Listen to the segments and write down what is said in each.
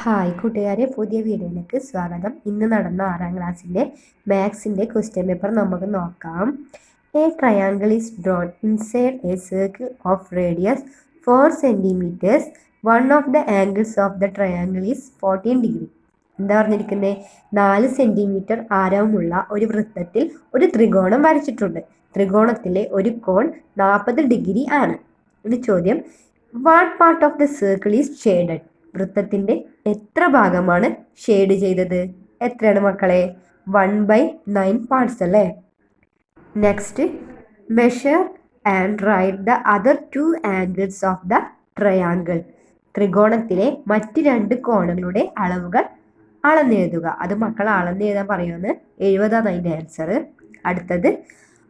Hi കൂട്ടുകാരെ, പുതിയ വീഡിയോയിലേക്ക് സ്വാഗതം. ഇന്ന് നടന്ന 6ാം ക്ലാസ്സിൻ്റെ മാത്സിൻ്റെ ക്വസ്റ്റ്യൻ പേപ്പർ നമുക്ക് നോക്കാം. A triangle is drawn inside A circle of radius 4 cm. One of the angles of the triangle is 14 degree. എന്താ പറഞ്ഞിരിക്കുന്നത്? 4 സെൻറ്റിമീറ്റർ ആരമുള്ള ഒരു വൃത്തത്തിൽ ഒരു ത്രികോണം വരച്ചിട്ടുണ്ട്. ത്രികോണത്തിലെ ഒരു കോൺ 40 ഡിഗ്രി ആണ്. ഇനി ചോദ്യം, what part of the circle is shaded? വൃത്തത്തിൻ്റെ എത്ര ഭാഗമാണ് ഷെയ്ഡ് ചെയ്തത്? എത്രയാണ് മക്കളെ? 1/9 പാർട്സ് അല്ലേ. Next, measure and write the other 2 angles of the triangle. ത്രികോണത്തിലെ മറ്റ് 2 കോണുകളുടെ അളവുകൾ അളന്നെഴുതുക. അത് മക്കൾ അളന്നെഴുതാൻ പറയുമെന്ന് 70ആണ് അതിൻ്റെ ആൻസർ. അടുത്തത്,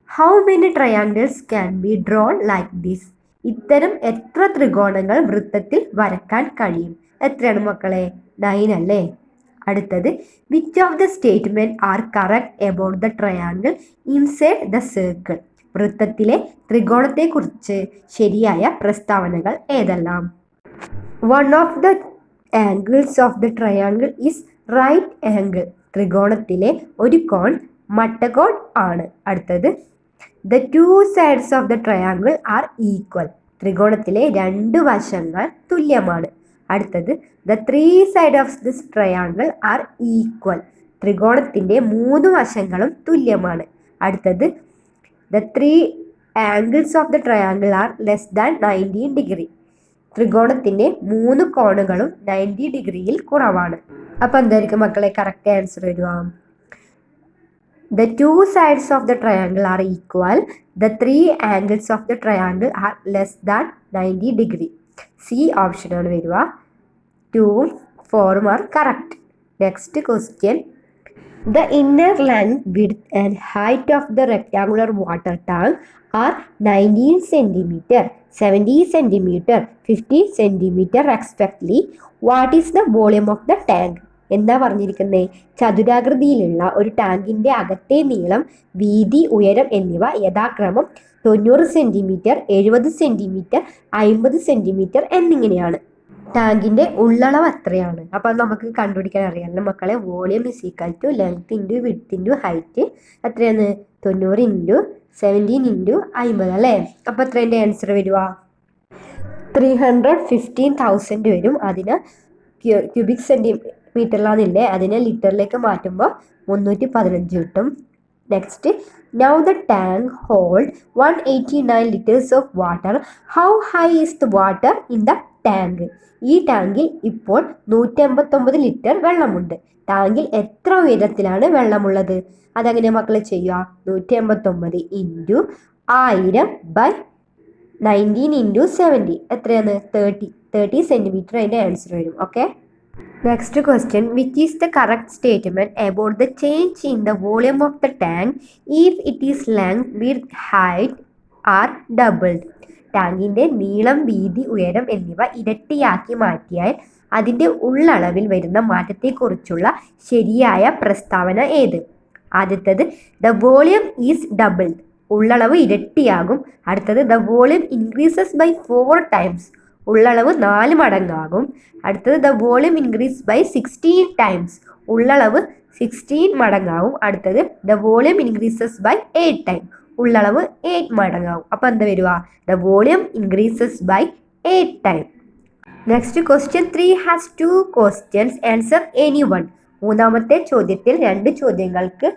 how many triangles can be drone like this? ഇത്തരം എത്ര ത്രികോണങ്ങൾ വൃത്തത്തിൽ വരക്കാൻ കഴിയും? എത്രയാണ് മക്കളെ? 9 അല്ലേ. അടുത്തത്, which of the statement are correct about the triangle inside the circle? വൃത്തത്തിലെ ത്രികോണത്തെക്കുറിച്ച് ശരിയായ പ്രസ്താവനകൾ ഏതെല്ലാം? One of the angles of the triangle is right angle. ത്രികോണത്തിലെ ഒരു കോൺ മട്ടകോൺ ആണ്. അടുത്തത്, the 2 sides of the triangle are equal. ത്രികോണത്തിലെ 2 വശങ്ങൾ തുല്യമാണ്. അടുത്തത്, the 3 side of this triangle are equal. ത്രികോണത്തിൻ്റെ 3 വശങ്ങളും തുല്യമാണ്. അടുത്തത്, the 3 angles of the triangle are less than 90 degree. ത്രികോണത്തിൻ്റെ 3 കോണുകളും 90 ഡിഗ്രിയിൽ കുറവാണ്. അപ്പം എന്തായിരിക്കും മക്കളെ കറക്റ്റ് ആൻസർ വരിക? The 2 sides of the triangle are equal. The 3 angles of the triangle are less than 90 degree. C option ആണ് വരിക. 2-ഉം 4-ഉം are correct. Next question. The inner length, width and height of the rectangular water tank are 19 cm, 70 cm, 50 cm respectively. What is the volume of the tank? എന്താ പറഞ്ഞിരിക്കുന്നത്? ചതുരാകൃതിയിലുള്ള ഒരു ടാങ്കിൻ്റെ അകത്തെ നീളം, വീതി, ഉയരം എന്നിവ യഥാക്രമം 90 സെൻറ്റിമീറ്റർ, 70 സെൻറ്റിമീറ്റർ, 50 സെൻറ്റിമീറ്റർ എന്നിങ്ങനെയാണ്. ടാങ്കിൻ്റെ ഉള്ളളവ് എത്രയാണ്? അപ്പം നമുക്ക് കണ്ടുപിടിക്കാൻ അറിയാമല്ലോ മക്കളെ. Volume is equal to length into width into height. എത്രയാണ്? 90 ഇൻറ്റു 17 ഇൻറ്റു 50 അല്ലേ. അപ്പോൾ എത്രേൻ്റെ ആൻസർ വരിക? 315,000 വരും. അതിന് ക്യൂബിക് സെൻറ്റിമീറ്ററിലാണില്ലേ, അതിനെ ലിറ്ററിലേക്ക് മാറ്റുമ്പോൾ 315 കിട്ടും. Next, now the tank hold 189 litres of water. How high is the water in the tank? ഈ ടാങ്കിൽ ഇപ്പോൾ 189 ലിറ്റർ വെള്ളമുണ്ട്. ടാങ്കിൽ എത്ര ഉയരത്തിലാണ് വെള്ളമുള്ളത്? അതെങ്ങനെ മക്കളെ ചെയ്യുക? 189 ഇൻറ്റു 1000/19 ഇൻറ്റു 70 എത്രയാണ്? 30 സെൻറ്റിമീറ്റർ അതിൻ്റെ ആൻസർ വരും. Okay. Next question, which is the correct statement about the change in the volume of the tank if it is length, width, height are doubled? ടാങ്കിൻ്റെ നീളം, വീതി, ഉയരം എന്നിവ ഇരട്ടിയാക്കി മാറ്റിയാൽ അതിൻ്റെ ഉള്ളളവിൽ വരുന്ന മാറ്റത്തെക്കുറിച്ചുള്ള ശരിയായ പ്രസ്താവന ഏത്? ആദ്യത്തത്, ദ വോളിയം ഈസ് ഡബിൾഡ്. ഉള്ളളവ് ഇരട്ടിയാകും. അടുത്തത്, the volume increases by 4 times. ഉള്ളളവ് 4 മടങ്ങാകും. അടുത്തത്, the volume increase by 16 times. ഉള്ളളവ് 16 മടങ്ങാവും. അടുത്തത്, the volume increases by 8 time. ഉള്ളളവ് 8 മടങ്ങാവും. അപ്പോൾ എന്താ വരിക? The volume increases by 8 time. Next, question 3 has 2 questions. Answer any one. മൂന്നാമത്തെ ചോദ്യത്തിൽ 2 ചോദ്യങ്ങൾക്ക്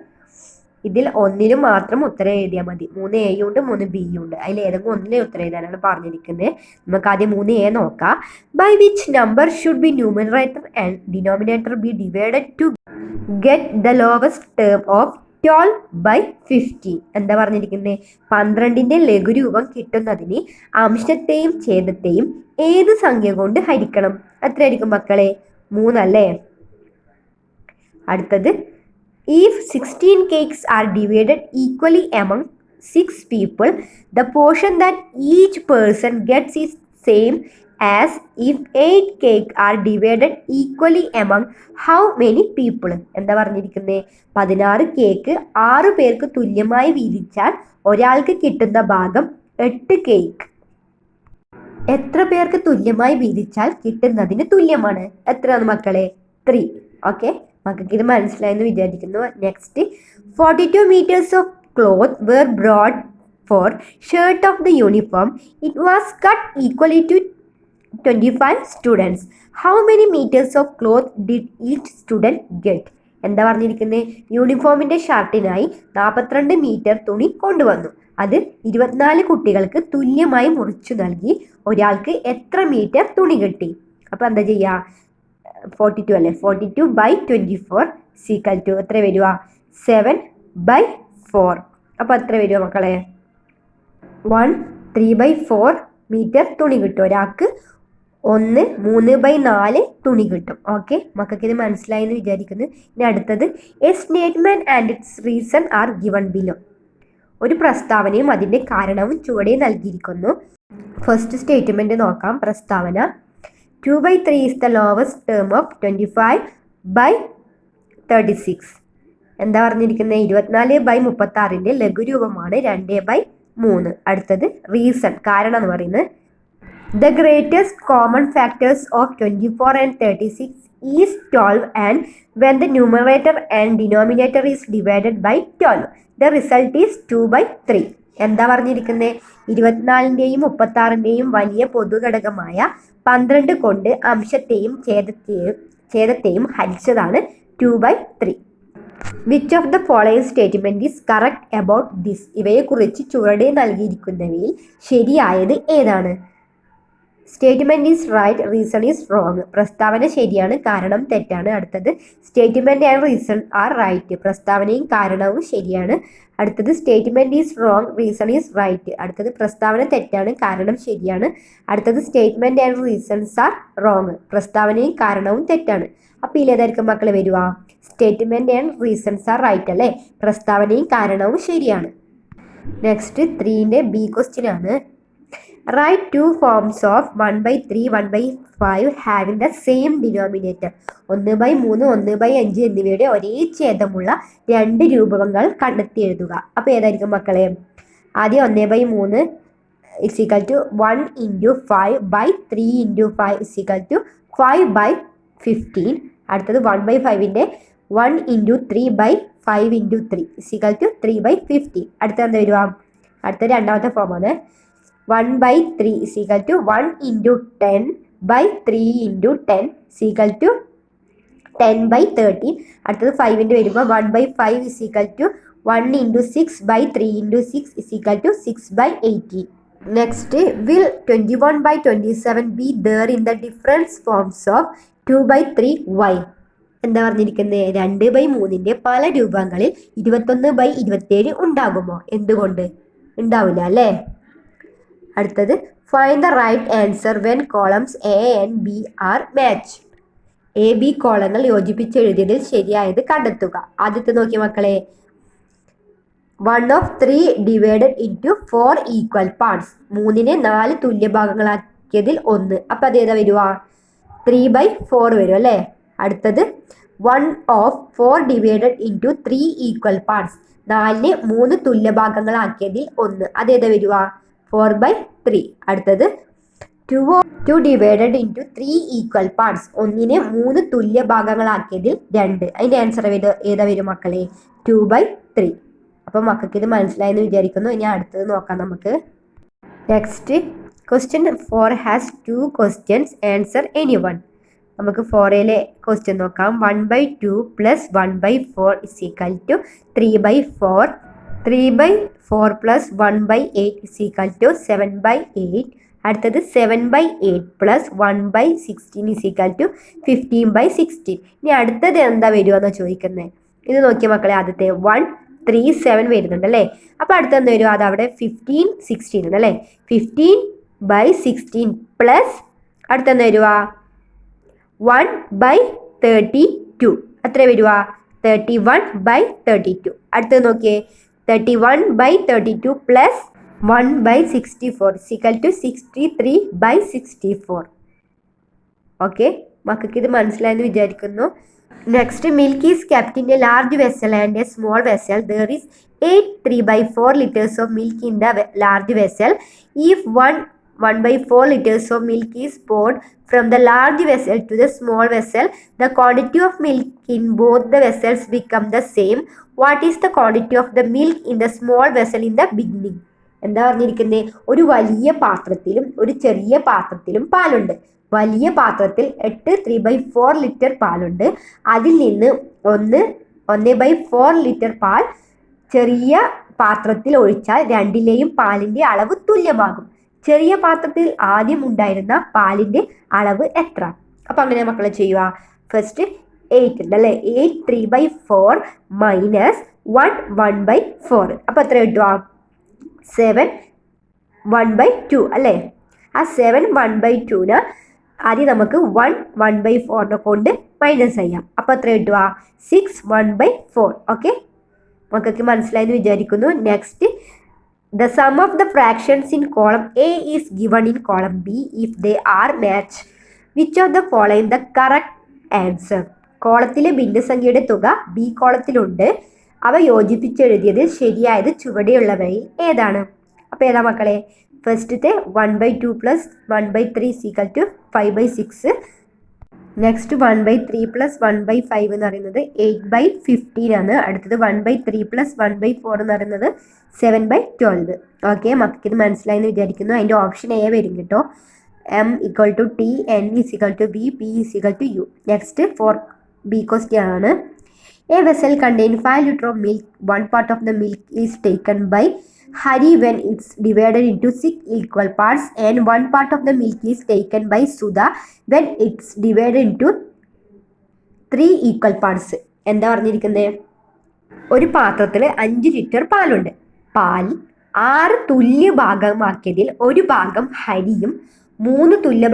ഇതിൽ ഒന്നിലും മാത്രം ഉത്തരം എഴുതിയാൽ മതി. 3 എയും ഉണ്ട്, 3 ബിയും ഉണ്ട്. അതിൽ ഏതെങ്കിലും ഒന്നിലെ ഉത്തരം എഴുതാനാണ് പറഞ്ഞിരിക്കുന്നത്. നമുക്ക് ആദ്യം 3A നോക്കാം. By which number should be numerator and denominator be divided to get the lowest term of 12/15? എന്താ പറഞ്ഞിരിക്കുന്നത്? 12ൻ്റെ ലഘുരൂപം കിട്ടുന്നതിന് അംശത്തെയും ഛേദത്തെയും ഏത് സംഖ്യ കൊണ്ട് ഹരിക്കണം? എത്രയായിരിക്കും മക്കളെ? 3 അല്ലേ. അടുത്തത്, if 16 cakes are divided equally among 6 people, the portion that each person gets is same as if 8 cakes are divided equally among how many people? എന്താ പറഞ്ഞിരിക്കുന്നത്? 16 കേക്ക് 6 പേർക്ക് തുല്യമായി വീതിച്ചാൽ ഒരാൾക്ക് കിട്ടുന്ന ഭാഗം 8 കേക്ക്. എത്ര പേർക്ക് തുല്യമായി വീതിച്ചാൽ കിട്ടുന്നതിന് തുല്യമാണ്? എത്രയാണ് മക്കളെ? 3. ഓക്കെ, മക്കൾക്ക് ഇത് മനസ്സിലായെന്ന് വിചാരിക്കുന്നു. Next, 42 meters of cloth were brought for shirt of the uniform. It was cut equally to 25 students. How many meters of cloth did each student get? എന്താ പറഞ്ഞിരിക്കുന്നത്? യൂണിഫോമിൻ്റെ ഷർട്ടിനായി 42 മീറ്റർ തുണി കൊണ്ടുവന്നു. അത് 24 കുട്ടികൾക്ക് തുല്യമായി മുറിച്ചു നൽകി. ഒരാൾക്ക് എത്ര മീറ്റർ തുണി കിട്ടി? അപ്പോൾ എന്താ ചെയ്യുക? 42 അല്ലേ, 42/24 സീക്കൽ ടു എത്ര വരിക? 7/4. അപ്പോൾ എത്ര വരിക മക്കളെ? 3/4 മീറ്റർ തുണി കിട്ടും. ഒരാൾക്ക് 3/4 തുണി കിട്ടും. ഓക്കെ, മക്കൾക്ക് ഇത് മനസ്സിലായി എന്ന് വിചാരിക്കുന്നു. ഇനി അടുത്തത്, A statement and it's reason are given below. ഒരു പ്രസ്താവനയും അതിൻ്റെ കാരണവും ചുവടെ നൽകിയിരിക്കുന്നു. ഫസ്റ്റ് സ്റ്റേറ്റ്മെന്റ് നോക്കാം. പ്രസ്താവന: 2/3 is the lowest term of 25/36. എന്താ പറഞ്ഞിരിക്കുന്നത്? 24/36 ലഘുരൂപമാണ് 2/3. അടുത്തത് റീസൺ, കാരണം എന്ന് പറയുന്നത്: The greatest common factors of 24 and 36 is 12, and when the numerator and denominator is divided by 12, the result is 2/3. എന്താ പറഞ്ഞിരിക്കുന്നത്? 24ൻ്റെയും 36ൻ്റെയും വലിയ പൊതുഘടകമായ 12 കൊണ്ട് അംശത്തെയും ഛേദത്തെയും ഹരിച്ചതാണ് 2/3. Which of the following statement is correct about this? ഇവയെക്കുറിച്ച് ചുവടെ നൽകിയിരിക്കുന്നവയിൽ ശരിയായത് ഏതാണ്? Statement is right, reason is wrong. പ്രസ്താവന ശരിയാണ്, കാരണം തെറ്റാണ്. അടുത്തത്, statement and reason are right. പ്രസ്താവനയും കാരണവും ശരിയാണ്. അടുത്തത്, statement is wrong, reason is right. അടുത്തത്, പ്രസ്താവന തെറ്റാണ്, കാരണം ശരിയാണ്. അടുത്തത്, statement and reasons are wrong. പ്രസ്താവനയും കാരണവും തെറ്റാണ്. അപ്പോൾ ഇതിലേതായിരിക്കും മക്കൾ വരിക? Statement and reasons are right അല്ലേ? പ്രസ്താവനയും കാരണവും ശരിയാണ്. നെക്സ്റ്റ് 3ൻ്റെ B ക്വസ്റ്റ്യൻ ആണ്. Write 2 forms of 1/3, 1/5 having the same denominator. 1/3, 1/5 എന്നിവയുടെ ഒരേ ഛേദമുള്ള 2 രൂപങ്ങൾ കണ്ടെത്തി എഴുതുക. അപ്പോൾ ഏതായിരിക്കും മക്കളെ? ആദ്യം 1/3 is equal to 1 × 5/3 × 5 is equal to 5/15. അടുത്തത് 1/5ൻ്റെ 1 × 3/5 × 3 is equal to 3/15. അടുത്തത് എന്താ വരിക? അടുത്ത രണ്ടാമത്തെ ഫോമാണ് 1/3 is equal to 1 × 10/3 × 10 is equal to 10/13. അടുത്തത് 5ൻ്റെ വരുമ്പോൾ 1/5 is equal to 1 × 6/3 × 6 is equal to 6/18. Next, will 21/27 be there in the different forms of 2/3? Why? എന്താ പറഞ്ഞിരിക്കുന്നത്? 2/3ൻ്റെ പല രൂപങ്ങളിൽ 21/27 ഉണ്ടാകുമോ? എന്തുകൊണ്ട്? ഉണ്ടാവില്ല അല്ലേ? അടുത്തത്, find the right answer when columns A and B are match. AB കോളങ്ങൾ യോജിപ്പിച്ച് എഴുതിയതിൽ ശരിയായത് കണ്ടെത്തുക. ആദ്യത്തെ നോക്കിയ മക്കളെ, 1/3 ഡിവൈഡഡ് ഇൻറ്റു 4 ഈക്വൽ പാർട്സ്. 3നെ 4 തുല്യ ഭാഗങ്ങളാക്കിയതിൽ 1. അപ്പം അത് ഏതാ വരുക? 3/4 വരും അല്ലേ? അടുത്തത്, 1/4 ഡിവൈഡഡ് ഇൻറ്റു 3 ഈക്വൽ പാർട്സ്. 4നെ 3 തുല്യ ഭാഗങ്ങളാക്കിയതിൽ 1. അതേതാ വരിക? 4/3. അടുത്തത്, 2 ഡിവൈഡഡ് ഇൻറ്റു 3 ഈക്വൽ പാർട്സ്. 1നെ 3 തുല്യ ഭാഗങ്ങളാക്കിയതിൽ 2. അതിൻ്റെ ആൻസർ ഏതാ വരും മക്കളെ? 2/3. അപ്പോൾ മക്കൾക്ക് ഇത് മനസ്സിലായെന്ന് വിചാരിക്കുന്നു. ഇനി അടുത്തത് നോക്കാം നമുക്ക്. Next, question 4 has 2 questions. Answer any one. നമുക്ക് 4ലെ ക്വസ്റ്റ്യൻ നോക്കാം. 1/2 + 1/4 is equal to 3/4. 3/4 + 1/8 is equal to 7/8. അടുത്തത് 7/8 + 1/16 is equal to 15/16. ഇനി അടുത്തത് എന്താ വരുമെന്ന് ചോദിക്കുന്നത്. ഇത് നോക്കിയ മക്കളെ, ആദ്യത്തെ 137 വരുന്നുണ്ട് അല്ലേ? അപ്പോൾ അടുത്ത എന്താ വരും? അത് അവിടെ 15, 16 ഉണ്ട് അല്ലേ? 15/16 പ്ലസ് അടുത്ത എന്താ വരിക? 1/32. എത്ര വരിക? 31/32. അടുത്തത് നോക്കിയേ, 31/32 plus 1/64 is equal to 63/64. Okay, മക്കൾക്ക് ഇത് മനസ്സിലായെന്ന് വിചാരിക്കുന്നു. Next, milk is kept in a large vessel and a small vessel. There is 8 3/4 liters of milk in the large vessel. If 1 1/4 liters of milk is poured from the large vessel to the small vessel. The quantity of milk in both the vessels become the same. What is the quantity of the milk in the small vessel in the beginning? എന്താ പറഞ്ഞിരിക്കുന്നത്? ഒരു വലിയ പാത്രത്തിലും ഒരു ചെറിയ പാത്രത്തിലും പാലുണ്ട്. വലിയ പാത്രത്തിൽ 3/4 litre പാലുണ്ട്. അതിൽ നിന്ന് 1/4 ലിറ്റർ പാൽ ചെറിയ പാത്രത്തിൽ ഒഴിച്ചാൽ രണ്ടിലെയും പാലിന്റെ അളവ് തുല്യമാകും. ചെറിയ പാത്രത്തിൽ ആദ്യം ഉണ്ടായിരുന്ന പാലിന്റെ അളവ് എത്ര? അപ്പൊ അങ്ങനെ മക്കളെ ചെയ്യുക. ഫസ്റ്റ് 8 ഉണ്ട് അല്ലേ? 8 3/4 മൈനസ് 1 1/4. അപ്പൊ എത്ര കിട്ടുക? 7 1/2 അല്ലേ? ആ 7 1/2ന് ആദ്യം നമുക്ക് 1 1/4 കൊണ്ട് മൈനസ് ചെയ്യാം. അപ്പൊ എത്ര കിട്ടുക? 6 1/4. ഓക്കെ, മക്കൾക്ക് മനസ്സിലായെന്ന് വിചാരിക്കുന്നു. Next, the sum of the fractions in column A is given in column B if they are matched. Which of the following the correct answer? കോളത്തിലെ ഭിന്നസംഖ്യയുടെ തുക ബി കോളത്തിലുണ്ട്. അവ യോജിപ്പിച്ചെഴുതിയതിൽ ശരിയായത് ചുവടെയുള്ളവയിൽ ഏതാണ്? അപ്പോൾ ഏതാ മക്കളെ? ഫസ്റ്റത്തെ 1/2 പ്ലസ് 1/3 = 5/6. നെക്സ്റ്റ് 1/3 പ്ലസ് 1/5 എന്ന് പറയുന്നത് 8/15 ആണ്. അടുത്തത് 1/3 പ്ലസ് 1/4 എന്ന് പറയുന്നത് 7/12. ഓക്കെ, മക്കൾക്ക് ഇത് മനസ്സിലായെന്ന് വിചാരിക്കുന്നു. അതിൻ്റെ ഓപ്ഷൻ എ വരും കേട്ടോ. M = T, N = B, P = U. Next 4B question ആണ്. A vessel contain 5 liters of milk. One part of the milk is taken by Hari when it's divided into 6 equal parts, and one part of the milk is taken by Sudha when it's divided into 3 equal parts. എന്താ പറഞ്ഞിരിക്കുന്നത്? ഒരു പാത്രത്തിൽ 5 litre പാലുണ്ട്. പാൽ 6 തുല്യ ഭാഗമാക്കിയതിൽ ഒരു ഭാഗം ഹരിയും 3 തുല്യ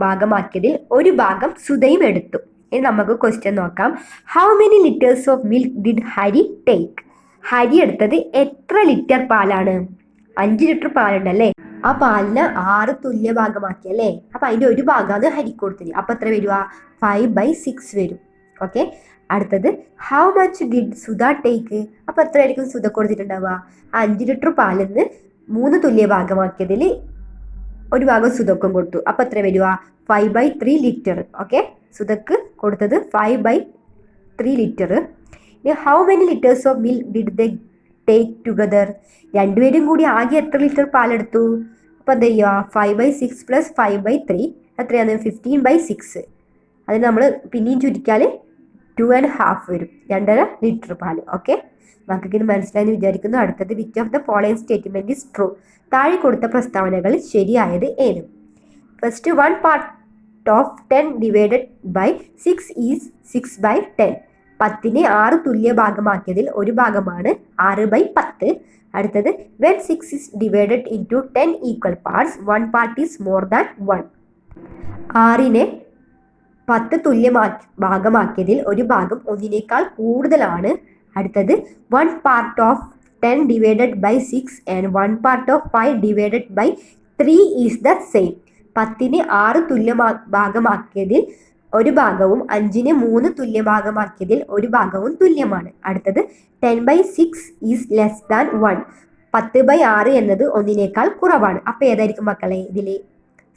ഭാഗമാക്കിയതിൽ ഒരു ഭാഗം സുധയും എടുത്തു. ഇനി നമുക്ക് ക്വസ്റ്റ്യൻ നോക്കാം. How many litres of milk did Hari take? Hari എടുത്തത് എത്ര ലിറ്റർ പാലാണ്? 5 ലിറ്റർ പാലുണ്ടല്ലേ? ആ പാലിന് 6 തുല്യ ഭാഗമാക്കി അല്ലേ? അപ്പം അതിൻ്റെ ഒരു ഭാഗമാണ് ഹരി കൊടുത്തത്. അപ്പം എത്ര വരിക? 5/6 വരും. ഓക്കെ, അടുത്തത് how much did Sudha take? അപ്പം എത്ര ആയിരിക്കും സുധ കൊടുത്തിട്ടുണ്ടാവുക? 5 ലിറ്റർ പാലിൽ നിന്ന് 3 തുല്യ ഭാഗമാക്കിയതിൽ ഒരു ഭാഗം സുധക്കും കൊടുത്തു. അപ്പം എത്ര വരിക? 5/3 ലിറ്റർ. ഓക്കെ, സുധക്ക് കൊടുത്തത് 5/3 ലിറ്റർ. ഇനി how many litres of milk did they take together? രണ്ടുപേരും കൂടി ആകെ എത്ര ലിറ്റർ പാലെടുത്തു? അപ്പോൾ എന്താ ചെയ്യുക? 5/6 പ്ലസ് 5/3 എത്രയാണ്? 15/6. അതിന് നമ്മൾ പിന്നെയും ചുരുക്കിയാൽ 2.5 വരും. 2.5 ലിറ്റർ പാല്. ഓക്കെ, മക്കൾക്ക് ഇത് മനസ്സിലായെന്ന് വിചാരിക്കുന്നു. അടുത്തത് which of the following statement is true? താഴെ കൊടുത്ത പ്രസ്താവനകൾ ശരിയായത് ഏത്? First, 1 part of 10 divided by 6 is 6/10. 10നെ 6 തുല്യ ഭാഗമാക്കിയതിൽ ഒരു ഭാഗമാണ് 6/10. അടുത്തത്, when 6 is divided into 10 equal parts, one part is more than 1. 6നെ 10 തുല്യ ഭാഗമാക്കിയതിൽ ഒരു ഭാഗം ഒന്നിനേക്കാൾ കൂടുതലാണ്. അടുത്തത്, 1 part of 10 divided by 6 and 1 part of 5 divided by 3 is the same. 10നെ 6 തുല്യ ഭാഗമാക്കിയതിൽ ഒരു ഭാഗവും 5നെ 3 തുല്യ ഭാഗമാക്കിയതിൽ ഒരു ഭാഗവും തുല്യമാണ്. അടുത്തത്, 10/6 ഈസ് ലെസ് ദാൻ 1. 10/6 എന്നത് ഒന്നിനേക്കാൾ കുറവാണ്. അപ്പോൾ ഏതായിരിക്കും മക്കളെ? ഇതിൽ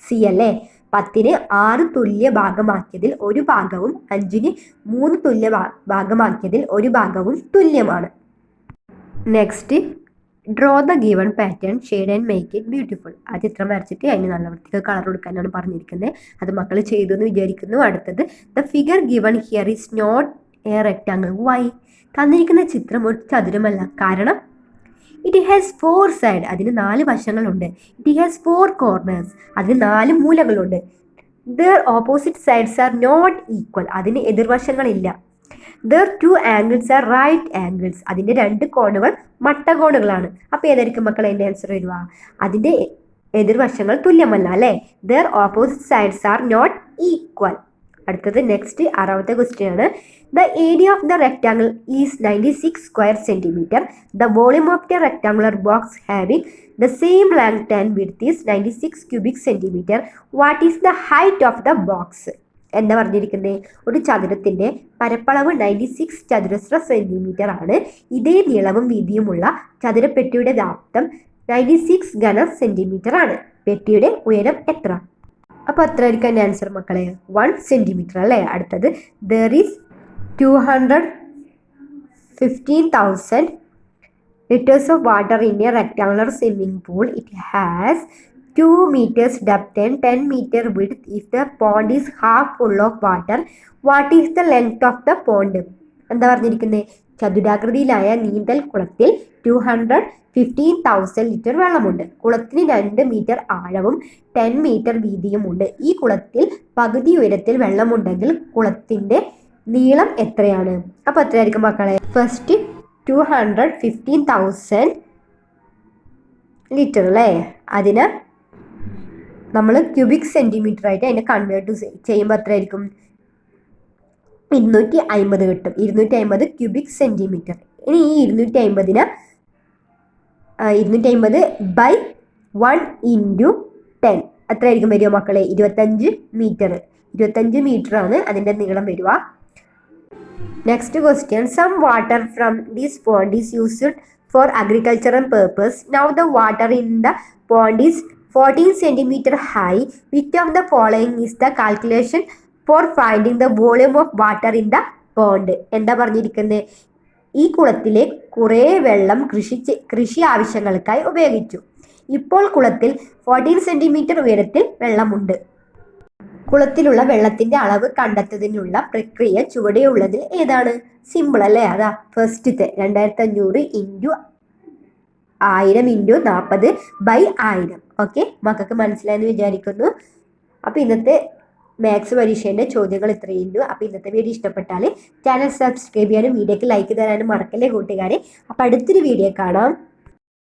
സി അല്ലേ? 10നെ 6 തുല്യ ഭാഗമാക്കിയതിൽ ഒരു ഭാഗവും 5നെ 3 തുല്യ ഭാഗമാക്കിയതിൽ ഒരു ഭാഗവും തുല്യമാണ്. Next, draw the given pattern, shade and make it beautiful. ആ ചിത്രം വരച്ചിട്ട് അതിന് നല്ല വൃത്തിക്ക് കളർ കൊടുക്കാനാണ് പറഞ്ഞിരിക്കുന്നത്. അത് മക്കൾ ചെയ്തു എന്ന് വിചാരിക്കുന്നു. അടുത്തത്, the figure given here is not a rectangle. Why? തന്നിരിക്കുന്ന ചിത്രം ഒരു ചതുരമല്ല. കാരണം ഇറ്റ് ഹാസ് 4 സൈഡ്, അതിന് 4 വശങ്ങളുണ്ട്. ഇറ്റ് ഹാസ് 4 കോർണേഴ്സ്, അതിന് 4 മൂലകളുണ്ട്. Their opposite sides are not equal, അതിന് എതിർവശങ്ങളില്ല. Their 2 angles are right angles, അതിൻ്റെ 2 കോണുകൾ മട്ടകോണുകളാണ്. അപ്പോൾ ഏതായിരിക്കും മക്കൾ അതിൻ്റെ ആൻസർ വരിക? അതിൻ്റെ എതിർവശങ്ങൾ തുല്യമല്ല അല്ലേ? Their opposite sides are not equal. അടുത്തത് നെക്സ്റ്റ് 6ാമത്തെ ക്വസ്റ്റ്യൻ ആണ്. The area of the rectangle is 96 square centimetre. The volume of the rectangular box having the same length and width is 96 cubic centimetre. What is the height of the box? എന്താ പറഞ്ഞിരിക്കുന്നത്? ഒരു ചതുരത്തിൻ്റെ പരപ്പളവ് 96 ചതുരശ്ര centimetre ആണ്. ഇതേ നീളവും വീതിയുമുള്ള ചതുരപ്പെട്ടിയുടെ വ്യാപ്തം 96 ഘന centimetre ആണ്. പെട്ടിയുടെ ഉയരം എത്ര? അപ്പോൾ എത്ര ആയിരിക്കും എൻ്റെ ആൻസർ മക്കളെ? 1 സെൻറ്റിമീറ്റർ അല്ലേ. അടുത്തത് there is 215,000 liters of water in a rectangular swimming pool. It has 2 meters depth and 10 meter width. If the pond is half full of water, what is the length of the pond? എന്താ പറഞ്ഞിരിക്കുന്നത്? ചതുരാകൃതിയിലായ നീന്തൽ കുളത്തിൽ 215,000 litre വെള്ളമുണ്ട്. കുളത്തിന് 2 metre ആഴവും 10 metre വീതിയുമുണ്ട്. ഈ കുളത്തിൽ പകുതി ഉയരത്തിൽ വെള്ളമുണ്ടെങ്കിൽ കുളത്തിന്റെ നീളം എത്രയാണ്? അപ്പോൾ എത്രയായിരിക്കും മക്കളെ? ഫസ്റ്റ് 215,000 ലിറ്റർ അല്ലേ. അതിന് നമ്മൾ ക്യൂബിക് സെൻറ്റിമീറ്റർ ആയിട്ട് അതിനെ കൺവേർട്ട് ചെയ്യുമ്പോൾ എത്രയായിരിക്കും? 250 കിട്ടും. 250 ക്യൂബിക് സെൻറ്റിമീറ്റർ. ഇനി ഈ 250 ബൈ 1 ഇൻറ്റു 10 എത്രയായിരിക്കും വരിക മക്കളെ? 25 മീറ്റർ. 25 മീറ്റർ ആണ് അതിൻ്റെ നീളം വരിക. Next question. Some water from this pond is used for agricultural purpose. Now the water in the pond is 14 centimeter high. Which of the following is the calculation for finding the volume of water in the pond? എന്താ പറഞ്ഞിരിക്കുന്നത്? ഈ കുളത്തിലെ കുറേ വെള്ളം കൃഷി ആവശ്യങ്ങൾക്കായി ഉപയോഗിച്ചു. ഇപ്പോൾ കുളത്തിൽ 14 സെൻറ്റിമീറ്റർ ഉയരത്തിൽ വെള്ളമുണ്ട്. കുളത്തിലുള്ള വെള്ളത്തിന്റെ അളവ് കണ്ടെത്തുന്നതിനുള്ള പ്രക്രിയ ചുവടെയുള്ളതിൽ ഏതാണ്? സിമ്പിൾ അല്ലേ. അതാ ഫസ്റ്റത്തെ 2500 ഇൻറ്റു 1000 ഇൻറ്റു 40 ബൈ 1000. ഓക്കെ, മക്കൾക്ക് മനസ്സിലായെന്ന് വിചാരിക്കുന്നു. അപ്പോൾ ഇന്നത്തെ മാത്സ് പരീക്ഷേൻ്റെ ചോദ്യങ്ങൾ ഇത്രയേ ഉള്ളൂ. അപ്പോൾ ഇന്നത്തെ വീഡിയോ ഇഷ്ടപ്പെട്ടാൽ ചാനൽ സബ്സ്ക്രൈബ് ചെയ്യാനും വീഡിയോക്ക് ലൈക്ക് തരാനും മറക്കല്ലേ കൂട്ടുകാരെ. അപ്പോൾ അടുത്തൊരു വീഡിയോ കാണാം.